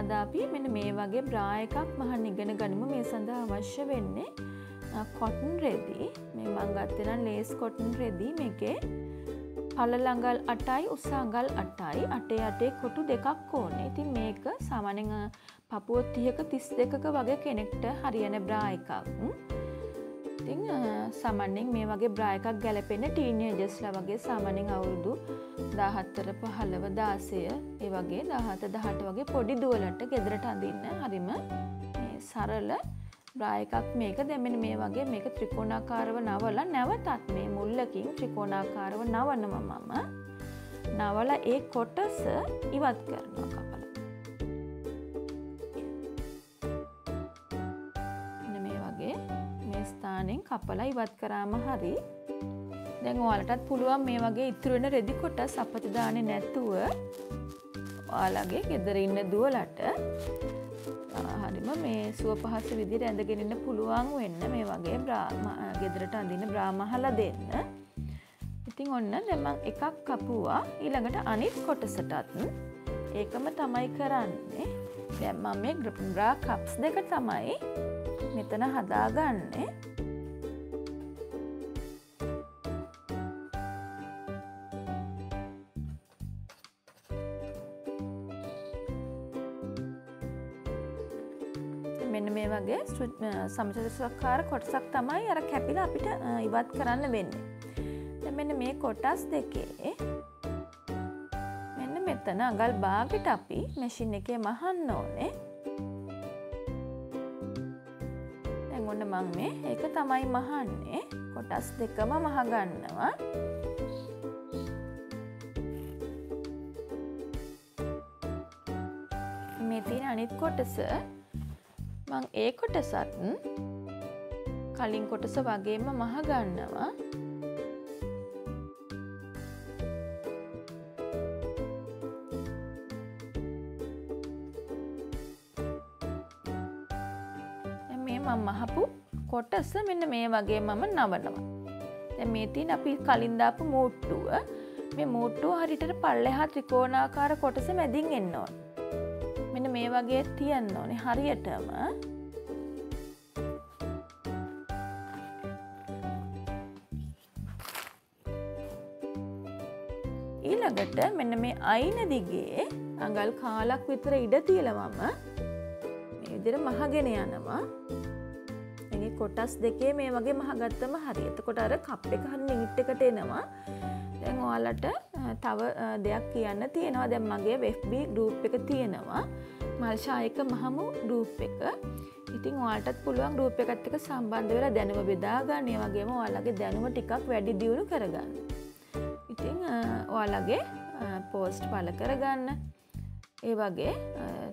අද අපි මෙන්න මේ වගේ බ්‍රා එකක් මහන්න ඉගෙන ගනිමු. මේ සඳහා අවශ්‍ය වෙන්නේ කොටන් රෙදි. මේ මම ගත්තේ නම් ලේස් කොටන් රෙදි. මේකේ පළල අඟල් 8යි උස අඟල් 8යි. අටේ කොටු දෙකක් ඕනේ. ඉතින් මේක සාමාන්‍යයෙන් පපුව 30ක 32ක වගේ කෙනෙක්ට හරියන බ්‍රා එකක්. ඉතින් සාමාන්‍යයෙන් මේ වගේ බ්‍රා එකක් ගැලපෙන්නේ ටීනේජර්ස්ලා වගේ සාමාන්‍යයෙන් අවුරුදු 14 15 16 ඒ වගේ 17 18 වගේ පොඩි දුවලට ගෙදරට අඳින්න හරිම මේ සරල බ්‍රා එකක් මේක. දැන් මෙන්න මේ වගේ මේක ත්‍රිකෝණාකාරව නවලා නැවතත් මේ මුල්ලකින් ත්‍රිකෝණාකාරව නවනවා මම. නවලා ඒ කොටස ඉවත් කරනවා කපලා. මෙන්න මේ වගේ මේ ස්ථානෙන් කපලා ඉවත් කරාම හරි. දැන් ඔයාලටත් පුළුවන් මේ වගේ ඉතුරු වෙන රෙදි කොටස් අපත දාන්නේ නැතුව ඔයාලගේ ගෙදර ඉන්න දුවලට හරිම මේ සුව පහසු විදිහට ඇඳගෙන ඉන්න පුළුවන් වෙන්න මේ වගේ ගෙදරට අඳින්න බ්‍රා මහලා දෙන්න. ඉතින් ඔන්න දැන් මම එකක් කපුවා. ඊළඟට අනිත් කොටසටත් ඒකම තමයි කරන්නේ. දැන් මම මේ බ්‍රා කප්ස් දෙක තමයි මෙතන හදාගන්නේ. මෙන්න මේ වගේ සමචතුරස්‍රාකාර කොටසක් තමයි අර කැපිලා අපිට ඉවත් කරන්න වෙන්නේ. දැන් මෙන්න මේ කොටස් දෙකේ මෙන්න මෙතන අඟල් භාගෙට අපි මැෂින් එකේ මහන්න ඕනේ. දැන් ඔන්න මම මේ ඒක තමයි මහන්නේ. කොටස් දෙකම මහ ගන්නවා. මේ තියෙන අනිත් කොටස මං ඒ කොටසත් කලින් කොටස වගේම මහ ගන්නවා. මේ මම මහපු කොටස මෙන්න මේ වගේ මම නවනවා. දැන් මේ තියෙන අපි කලින් දාපු මූට්ටුව. මේ මූට්ටුව හරියට පල්ලෙහා ත්‍රිකෝණාකාර කොටස මැදින් එන්න ඕනේ. මෙන්න මේ වගේ තියන්න ඕනේ හරියටම. ඊළඟට මෙන්න මේ අයින දිගේ අඟල් කාලක් විතර ඉඩ තියලා මම මේ විදිහට මහගෙන යනවා. මේ කොටස් දෙකේ මේ වගේ මහගත්තම හරිය. එතකොට අර කප් එක හරිය නිට් එකට එනවා. දැන් ඔයාලට තව දෙයක් කියන්න තියෙනවා. දැන් මගේ FB group එක තියෙනවා. මල්ෂා එක මහමු group එක. ඉතින් ඔයාලටත් පුළුවන් group එකත් එක්ක සම්බන්ධ වෙලා දැනුම බෙදා ගන්න. ඒ වගේම ඔයාලගේ දැනුම ටිකක් වැඩි දියුණු කරගන්න. ඉතින් ඔයාලගේ post පළ කරගන්න. ඒ වගේ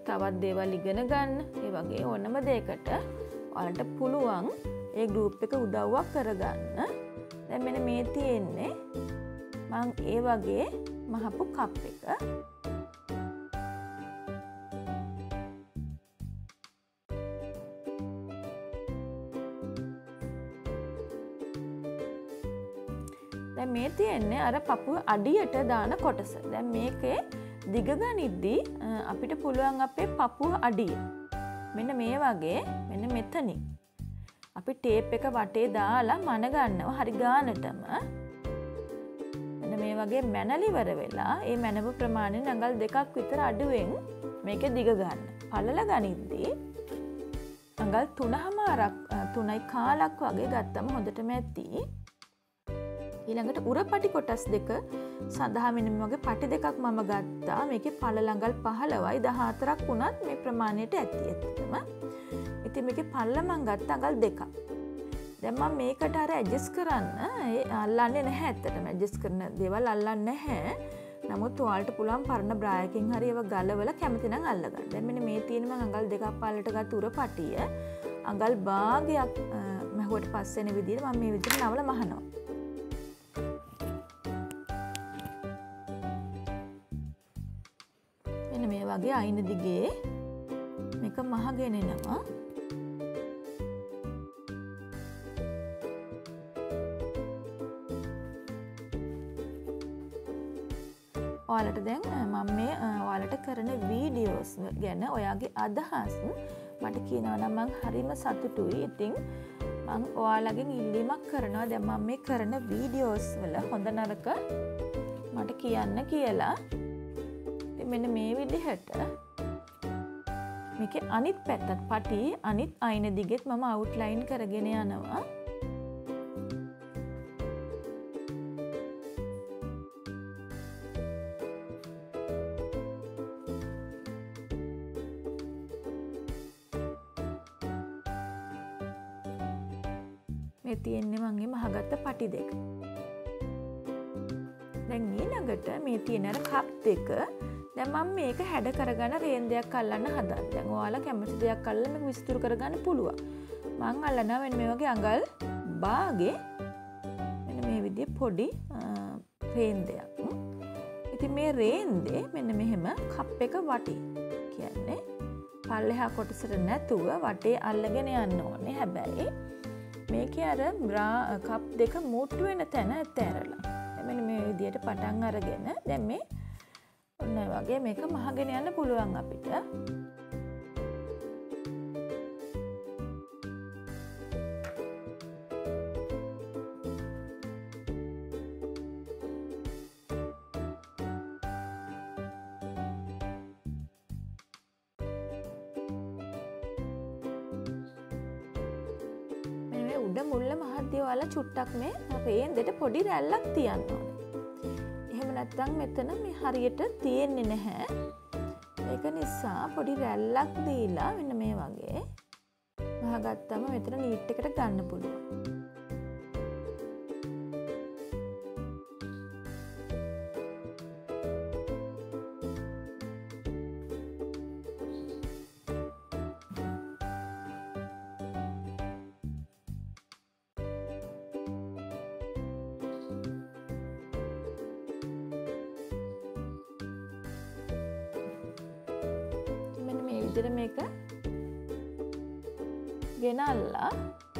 තවත් දේවල් ඉගෙන ගන්න. ඒ වගේ ඕනම දෙයකට ඔයාලට පුළුවන් ඒ group එක උදව්වක් කරගන්න. දැන් මෙන්න මේ තියෙන්නේ මං ඒ වගේ මහපු කප් එක. දැන් මේ තියෙන්නේ අර පපුව අඩියට දාන කොටස. දැන් මේකේ දිග ගනිද්දී අපිට පුළුවන් අපේ පපුව අඩිය මෙන්න මේ වගේ මෙන්න මෙතනින් අපි ටේප් එක වටේ දාලා මන ගන්නවා හරි ගානටම. මේ වගේ මැනලිවර වෙලා ඒ මැනව ප්‍රමාණය අඟල් 2ක් විතර අඩුවෙන් මේක දිග ගන්න. පළල ගනිද්දී අඟල් 3.5 කාලක් වගේ ගත්තම හොඳටම ඇති. ඊළඟට උරපටි කොටස් දෙක සඳහා මෙන්න මේ වගේ පටි දෙකක් මම ගත්තා. මේකේ පළල අඟල් 15යි 14ක් වුණත් මේ ප්‍රමාණයට ඇති ඇත්තටම. ඉතින් මේකේ පළල මම ගත්ත අඟල් 2ක්. දැන් මම මේකට අර ඇඩ්ජස්ට් කරන්න අල්ලන්නේ නැහැ ඇත්තටම. ඇඩ්ජස්ට් කරන දේවල් අල්ලන්නේ නැහැ. නමුත් ඔයාලට පුළුවන් පරණ බ්‍රා එකකින් හරි ඒව ගලවලා කැමති නම් අල්ලගන්න. දැන් මෙන්න මේ තියෙන මම අඟල් 2ක් පළලට ගත්ත උරපටිය අඟල් භාගයක් මහුවට පස්සේ එන විදිහට මම මේ විදිහට නවල මහනවා. මෙන්න මේ වගේ අයින දිගේ මේක මහගෙන එනවා. ඔයාලට දැන් මම මේ ඔයාලට කරන වීඩියෝස් ගැන ඔයාගේ අදහස් මට කියනවා නම් මං හරිම සතුටුයි. ඉතින් මං ඔයාලගෙන් ඉල්ලීමක් කරනවා දැන් මම මේ කරන වීඩියෝස් වල හොඳ නරක මට කියන්න කියලා. ඉතින් මෙන්න මේ විදිහට මේකේ අනිත් පැත්තත් පටි අනිත් අයින දිගෙත් මම අවුට්ලයින් කරගෙන යනවා. මේ තියෙන්නේ මගේ මහගත්ත පටි දෙක. දැන් ඊළඟට මේ තියෙන අර කප් දෙක දැන් මම මේක හැඩ කරගන්න රේන්දයක් අල්ලන්න හදනවා. දැන් ඔයාලා කැමති දෙයක් අල්ලලා මේක විස්තර කරගන්න පුළුවන්. මම අල්ලනවා මෙන්න මේ වගේ අඟල් භාගේ මෙන්න මේ විදිහේ පොඩි රේන්දයක්. ඉතින් මේ රේන්දේ මෙන්න මෙහෙම කප් එක වටේ කියන්නේ පල්ලෙහා කොටසට නැතුව වටේ අල්ලගෙන යන්න ඕනේ. හැබැයි මේකේ අර කප් දෙක මුට්ටු වෙන තැන ඇතැරලා. මෙන්න මේ විදිහට පටන් අරගෙන දැන් මේ ඔන්න වගේ මේක මහගෙන යන්න පුළුවන් අපිට. උඩ මුල්ල මහද්දිය ඔයාලා චුට්ටක් මේ රේන්දෙට පොඩි රැල්ලක් තියන්න ඕනේ. එහෙම නැත්නම් මෙතන මේ හරියට තියෙන්නේ නැහැ. ඒක නිසා පොඩි රැල්ලක් දීලා මෙන්න මේ වගේ මහගත්තම මෙතන නීට් එකට ගන්න පුළුවන්. විදිහට මේක ගෙනල්ලා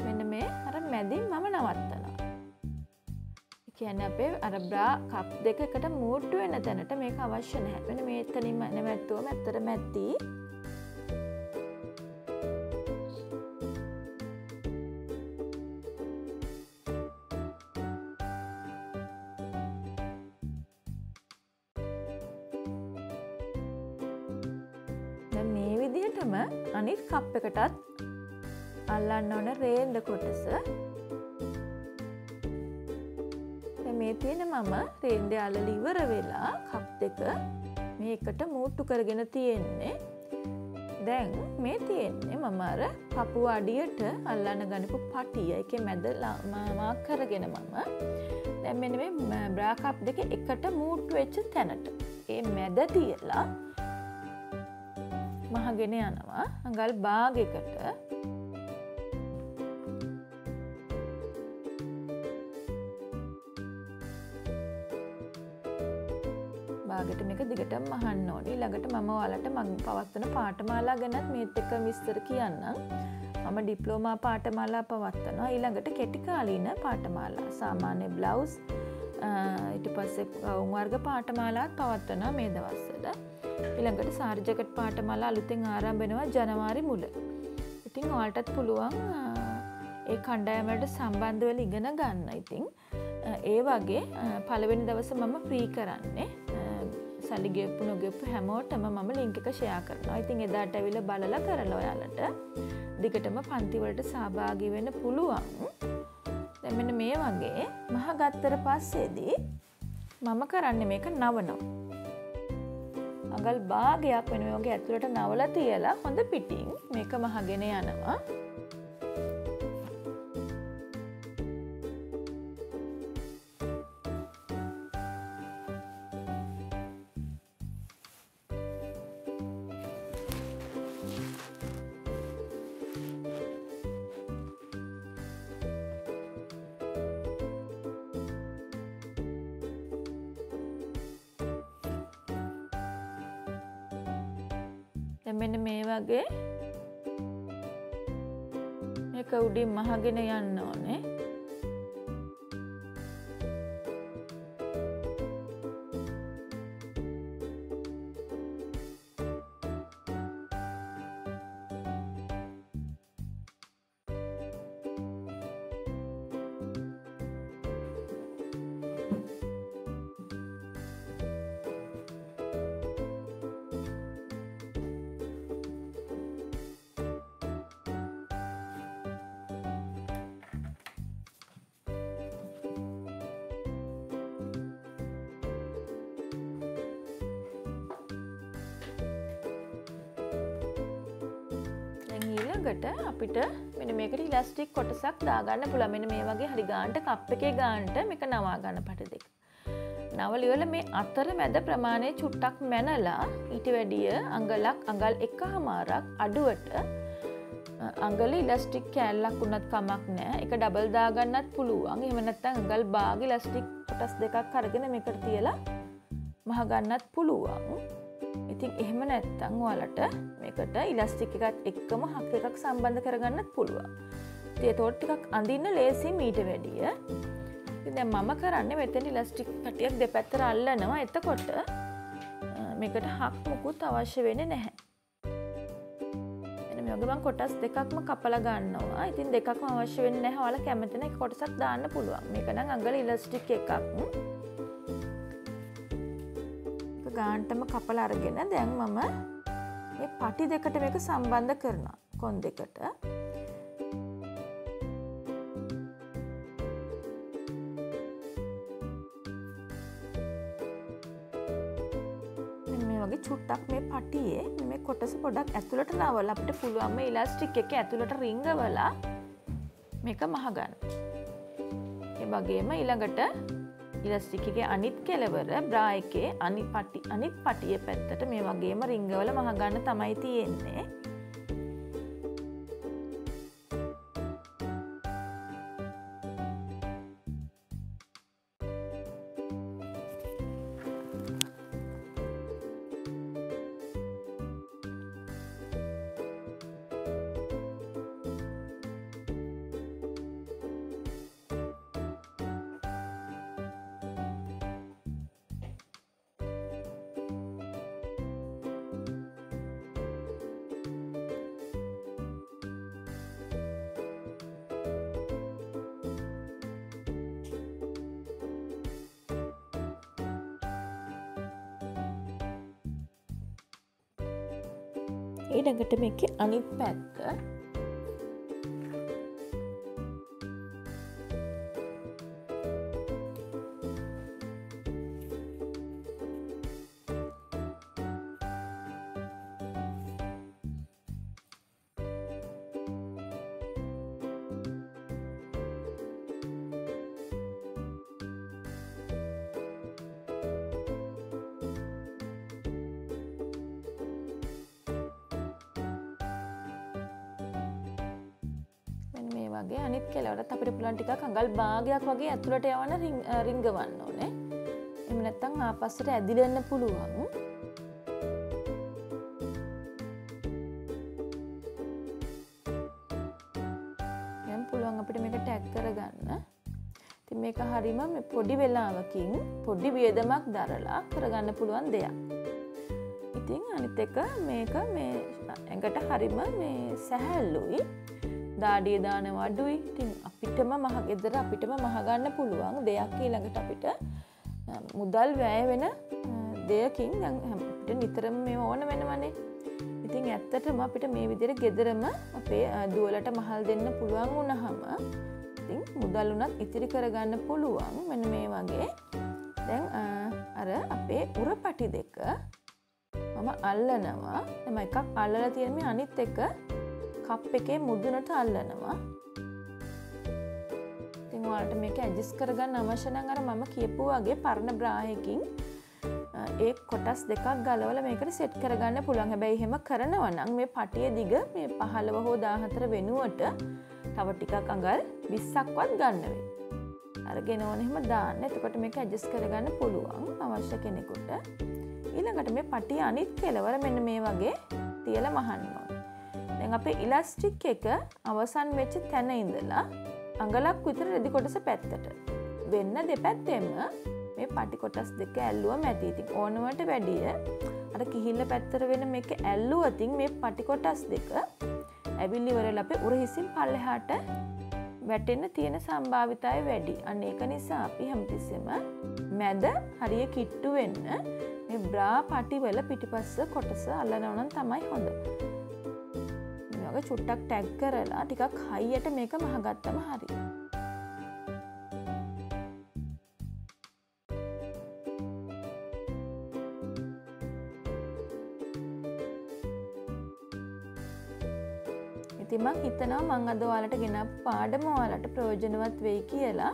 මෙන්න මේ අර මැදින් මම නවත්තනවා. ඒ කියන්නේ අපේ අර බ්‍රා කප් දෙක එකට මූට්ටු වෙන තැනට මේක අවශ්‍ය නැහැ. මෙන්න මේ එතනින්ම නැවැත්තුවම ඇත්තට මැද්දි. මේ විදිහටම අනිත් කප් එකටත් අල්ලන්න ඕන රේන්ද කොටස. දැන් මේ තියෙන මම රේන්ද අල්ලලා ඉවර වෙලා කප් දෙක මේකට මූට්ටු කරගෙන තියෙන්නේ. දැන් මේ තියෙන්නේ මම අර පපුව අඩියට අල්ලන්න ගන්නපු පටිය. ඒකේ මැද මාක් කරගෙන මම දැන් මෙන්න මේ බ්‍රා කප් දෙක එකට මූට්ටු වෙච්ච තැනට ඒ මැද තියලා මහගෙන යනවා අඟල් භාගයකට. භාගයට මේක දිගටම මහන්න ඕනේ. ඊළඟට මම ඔයාලට මම පවත්වන පාඨමාලා ගැනත් මේත් එක්ක විස්තර කියන්නම්. මම ඩිප්ලෝමා පාඨමාලා පවත්වනවා. ඊළඟට කෙටි කාලීන පාඨමාලා සාමාන්‍ය බ්ලවුස් ඊට පස්සේ ගවුම් වර්ග පාඨමාලාත් පවත්වනවා මේ දවස්වල. ඊළඟට සාරි ජැකට් පාඨමාලා අලුතෙන් ආරම්භ වෙනවා ජනවාරි මුල. ඉතින් ඔයාලටත් පුළුවන් ඒ කණ්ඩායම වලට සම්බන්ධ වෙලා ඉගෙන ගන්න. ඉතින් ඒ වගේ පළවෙනි දවසේ මම ෆ්‍රී කරන්නේ. සල්ලි ගෙවපු නොගෙවපු හැමෝටම මම ලින්ක් එක ෂෙයා කරනවා. ඉතින් එදාට ඇවිල්ලා බලලා කරලා ඔයාලට දිගටම පන්ති වලට සහභාගී වෙන්න පුළුවන්. දැන් මෙන්න මේ වගේ මහ ගත්තට පස්සේදී මම කරන්නේ මේක නවනවා. අඟල් භාගයක් වෙන මේ වගේ ඇතුළට නවලා තියලා හොඳ පිටින් මේක මහගෙන යනවා. මෙන්න මේ වගේ මේක උඩින් මහගෙන යන්න ඕනේ. ඊළඟට අපිට මෙන්න මේකට ඉලාස්ටික් කොටසක් දාගන්න පුළුවන්. මෙන්න මේ වගේ හරි ගානට කප් එකේ ගානට මේක නවා ගන්න පට දෙක. නවලිවල මේ අතර මැද ප්‍රමාණය චුට්ටක් මැනලා ඊට වැඩිය අඟල් එකහමාරක් අඩුවට අඟල ඉලාස්ටික් කෑල්ලක් වුණත් කමක් නැහැ. ඒක ඩබල් දාගන්නත් පුළුවන්. එහෙම නැත්නම් අඟල් භාග ඉලාස්ටික් කොටස් දෙකක් අරගෙන මේකට තියලා මහ ගන්නත් පුළුවන්. ඉතින් එහෙම නැත්නම් ඔයාලට මේකට ඉලාස්ටික් එකත් එක්කම හක් එකක් සම්බන්ධ කරගන්නත් පුළුවන්. ඉතින් ඒතකොට ටිකක් අඳින්න ලේසි මීට වැඩිය. ඉතින් දැන් මම කරන්නේ මෙතන ඉලාස්ටික් කටියක් දෙපැත්තට අල්ලනවා. එතකොට මේකට හක් මුකුත් අවශ්‍ය වෙන්නේ නැහැ. එන්න මේ වගේ මම කොටස් දෙකක්ම කපලා ගන්නවා. ඉතින් දෙකක්ම අවශ්‍ය වෙන්නේ නැහැ. ඔයාලා කැමති නම් එක කොටසක් දාන්න පුළුවන්. මේක නම් අඟල ඉලාස්ටික් එකක්. ගාන්ටම කපලා අරගෙන දැන් මම මේ පටි දෙකට මේක සම්බන්ධ කරනවා. කොන් දෙකට. මේ වගේ චුට්ටක් මේ පටියේ මේ කොටස පොඩක් ඇතුළට නවලා අපිට පුළුවන් මේ ඉලාස්ටික් එක ඇතුළට රිංගවලා මේක මහ ගන්න. ඒ වගේම ඊළඟට ඉලාස්ටික් එකේ අනිත් කෙළවර බ්‍රා එකේ අනිත් පටියේ පැත්තට මේ වගේම රිංගවල මහ ගන්න තමයි තියෙන්නේ. ඊළඟට මේකේ අනිත් පැත්ත වගේ අනිත් කෙළවරත් අපිට පුළුවන් ටිකක් අඟල් භාගයක් වගේ ඇතුළට යවන රිංගවන්න ඕනේ. එහෙම නැත්නම් ආපස්සට ඇදිලෙන්න පුළුවන්. දැන් පුළුවන් අපිට මේක ටැග් කරගන්න. ඉතින් මේක හරීම මේ පොඩි වෙලාවකින් පොඩි වියදමක් දරලා කරගන්න පුළුවන් දෙයක්. ඉතින් අනිත් එක මේක මේ ඇඟට හරීම මේ සැහැල්ලුයි. දාඩිය දානවා අඩුයි. ඉතින් අපිටම ගෙදර අපිටම මහ ගන්න පුළුවන් දෙයක්. ඊළඟට අපිට මුදල් වැය වෙන දෙයකින් දැන් අපිට නිතරම මේ ඕන වෙනවනේ. ඉතින් ඇත්තටම අපිට මේ විදිහට ගෙදරම අපේ දුවලට මහල් දෙන්න පුළුවන් වුණාම ඉතින් මුදල් උනත් ඉතිරි කරගන්න පුළුවන්. මෙන්න මේ වගේ. දැන් අර අපේ උරපටි දෙක මම අල්ලනවා. එම එකක් අල්ලලා තියෙන මේ අනිත් එක කප් එකේ මුදුනට අල්ලනවා. ඉතින් ඔයාලට මේක ඇඩ්ජස්ට් කරගන්න අවශ්‍ය නම් අර මම කියපු වගේ පරණ බ්‍රා එකකින් ඒ කොටස් දෙකක් ගලවලා මේකට සෙට් කරගන්න පුළුවන්. හැබැයි එහෙම කරනවා නම් මේ පටිය දිග මේ 15 හෝ 14 වෙනුවට තව ටිකක් අඟල් 20ක්වත් ගන්න වෙයි. අරගෙන ඕන එහෙම දාන්න. එතකොට මේක ඇඩ්ජස්ට් කරගන්න පුළුවන් අවශ්‍ය කෙනෙකුට. ඊළඟට මේ පටිය අනිත් කෙළවර මෙන්න මේ වගේ තියලා මහන්න ඕන. දැන් අපේ ඉලාස්ටික් එක අවසන් වෙච්ච තැන ඉඳලා අඟලක් විතර රෙදි කොටස පැත්තට වෙන්න දෙපැත්තෙම මේ පටි කොටස් දෙක ඇල්ලුවම ඇති. ඉතින් ඕනවට වැඩිය අර කිහිල්ල පැත්තට වෙන මේක ඇල්ලුවතින් මේ පටි කොටස් දෙක ඇවිල්ලි ඉවරලා අපේ උරහිසින් පල්ලෙහාට වැටෙන්න තියෙන සම්භාවිතය වැඩි. අන්න ඒක නිසා අපි හැමතිස්සෙම මැද හරිය කිට්ටු වෙන්න මේ බ්‍රා පටි වල පිටිපස්ස කොටස අල්ලනවා නම් තමයි හොඳ. චුට්ටක් ටැග් කරලා ටිකක් හයියට මේක මහගත්තම හරි. ඉතින් මම හිතනවා මම අද ඔයාලට ගෙනාපු පාඩම ඔයාලට ප්‍රයෝජනවත් වෙයි කියලා.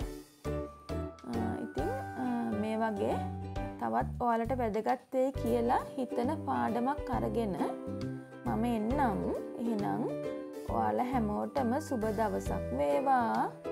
ඉතින් මේ වගේ තවත් ඔයාලට වැදගත් වෙයි කියලා හිතන පාඩමක් අරගෙන මම එන්නම්. එහෙනම් ඔයාලා හැමෝටම සුබ දවසක් වේවා.